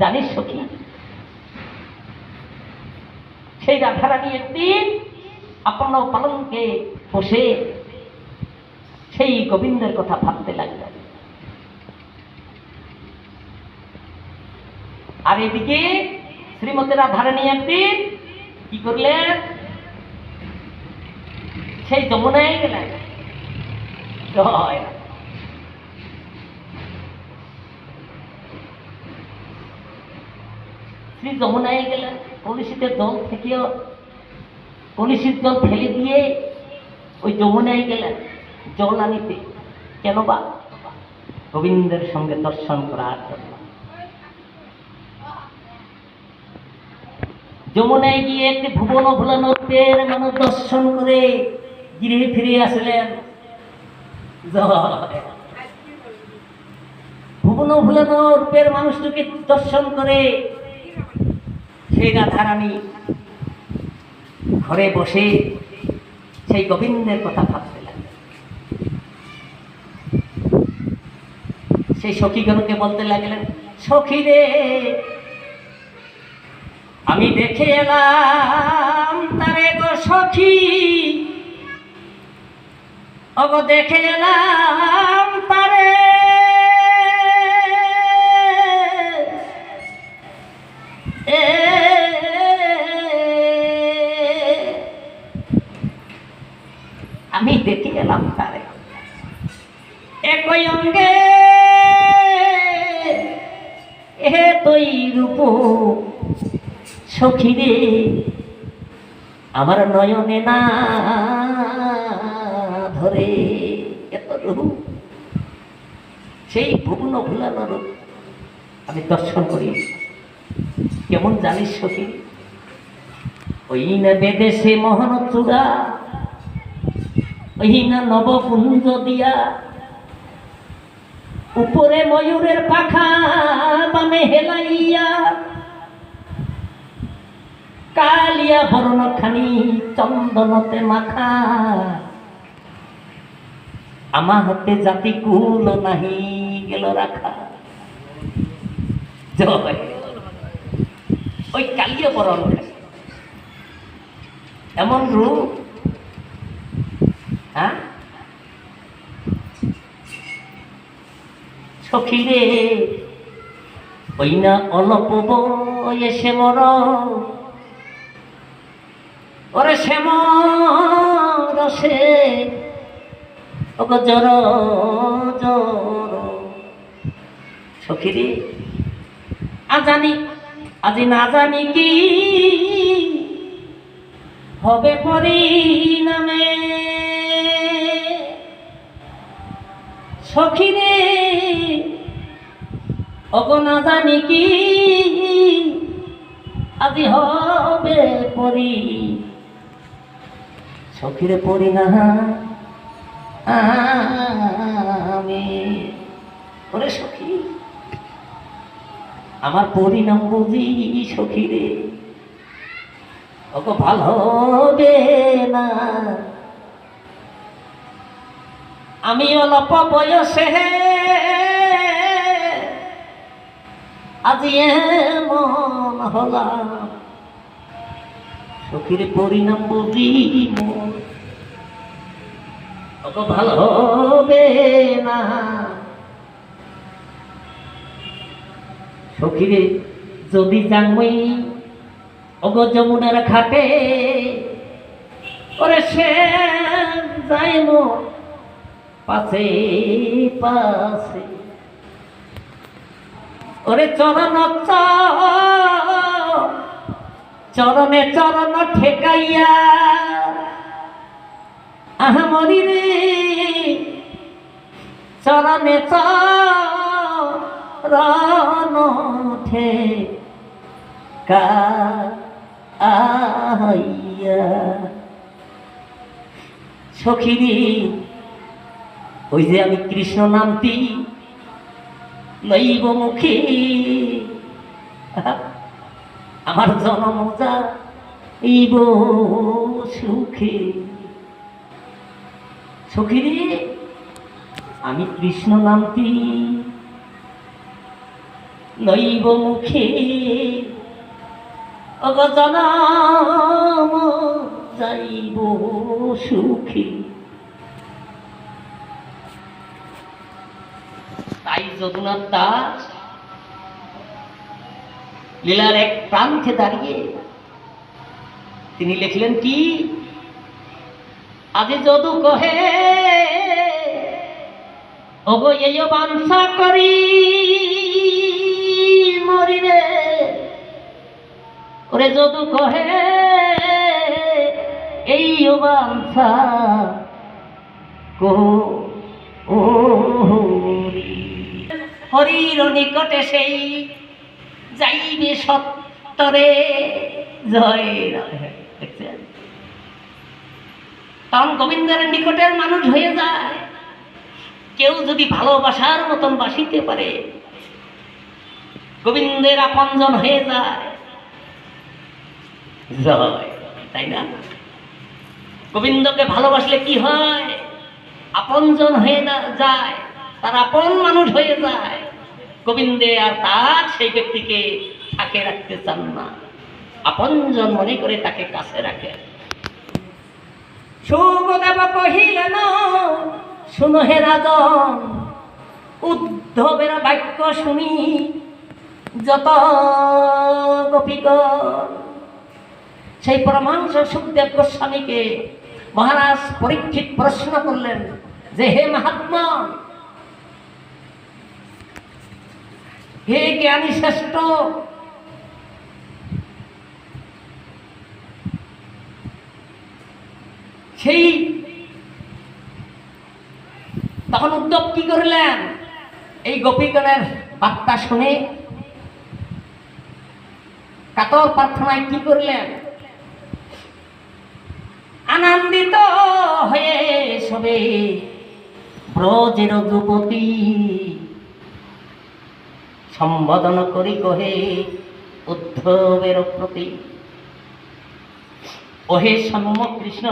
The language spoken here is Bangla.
জানিস সখী, সেই রাধারানী একদিন আপন পালনকে বসে সেই গোবিন্দের কথা ভাবতে লাগলেন। আর এদিকে শ্রীমতী রাধারানী একদিন কি করলেন, সেই যমুনায় গেলেন। শ্রী যমুনায় গেলেন, কলসিতে জল থেকেও কলসির জল ফেলে দিয়ে ওই যমুনায় গেলেন জল আনিতে। কেন বা? গোবিন্দের সঙ্গে দর্শন করার জন্য। যমুনায় গিয়ে একটি ভুবন ভুলানো রূপের মানুষ দর্শন করে গৃহে ফিরে আসলেন। ভুবন ভুলানো রূপের মানুষটিকে দর্শন করে সেই রাধারানী ঘরে বসে সেই গোবিন্দের কথা ভাবতে লাগলেন। সেই সখীগণকে বলতে লাগলেন, সখী রে, আমি দেখে এলাম তারে গো সখী, অগো দেখে এলাম তারে, আমি দেখে এলাম তারে একই অঙ্গে এ তৈ রূপ, সখী রে আমার নয়নে না ধরে। এত রূপ, সেই ভুবন ভুলানো রূপ আমি দর্শন করি। কেমন জানিস সখী? ওই না বেদেশে মোহন চূড়া, ওই না নবকুঞ্জ দিয়া, উপরে ময়ূরের পাখা বামে হেলাইয়া, কালিয়া বরণ খানি চন্দনতে মাখা, আমা হতে জাতি কুল নাহি গেল রাখা। জয়। ওই কালিয়া বরণ এমন রূপ, হ্যাঁ সখী রে, ওই না অল্প বয়সে মর, ওরে শ্যাম রসে জর জর। সখী রে, আজানি আজি না জানি কি হবে পরিণামে, সখী রে অগো না জানি কি আজি হবে পরি, সখীরে পরিণামে। ওরে সখী, আমার পরিণাম বুঝি সখী রে, ওকে ভালো হবে না। আমি অল্প বয়সে আজি এমন হলাম, সখীর পরিণাম বুঝি ওকে ভালো হবে না। সখীরে যদি যাংমই অগ যমুনার ঘাটে, ওরে সে যাইম পাশে পাশে, ওরে চরণ চরণে চরণ ঠেকাইয়া, আহা মরি রে চরণে চরণ ঠেকাইয়া। সখীরে, ওই যে আমি কৃষ্ণ নামটি লইব মুখে, আমার জনম যাইব সুখে। সখীরে, আমি কৃষ্ণ নামটি নৈব মুখে অগজনাম যাইব সুখী। তাই যদুনাথ দাস লীলার এক প্রান্তে দাঁড়িয়ে তিনি লিখলেন কি, আজি যদু কহে ওগো এই বাঞ্ছা করি মরিরে, ওরে যদু কহে এই বাঞ্ছা করি, হরির নিকটে সেই যাইবে সত্তরে জয়। দেখছেন, তখন গোবিন্দের নিকটের মানুষ হয়ে যায়। কেউ যদি ভালোবাসার মতন বাসিতে পারে, গোবিন্দের আপনজন হয়ে যায়, জয়, তাই না? গোবিন্দকে ভালোবাসলে কি হয়? আপনজন হয়ে যায়, তার আপন মানুষ হয়ে যায়। গোবিন্দে আর তার সেই ব্যক্তিকে থাকে রাখতে চান না, আপনজন মনে করে তাকে কাছে রাখে। শুভদেব কহিলেন, শুনো হে রাজন, উদ্ধবের বাক্য শুনি যত গোপীগণ। সেই পরমাংশ সুখদেব গোস্বামীকে মহারাজ পরীক্ষিত প্রশ্ন করলেন যে, হে মহাত্মা, হে জ্ঞানী শ্রেষ্ঠ, সেই তখন উদ্ধব কি করলেন? এই গোপীগণের বার্তা শুনে কাতর প্রার্থনায় কি করলেন? আনন্দিত হয়ে সবে ব্রজের যুবতী সম্বোধন করি কহে উদ্ধবের প্রতি, ওহে সম্যক কৃষ্ণ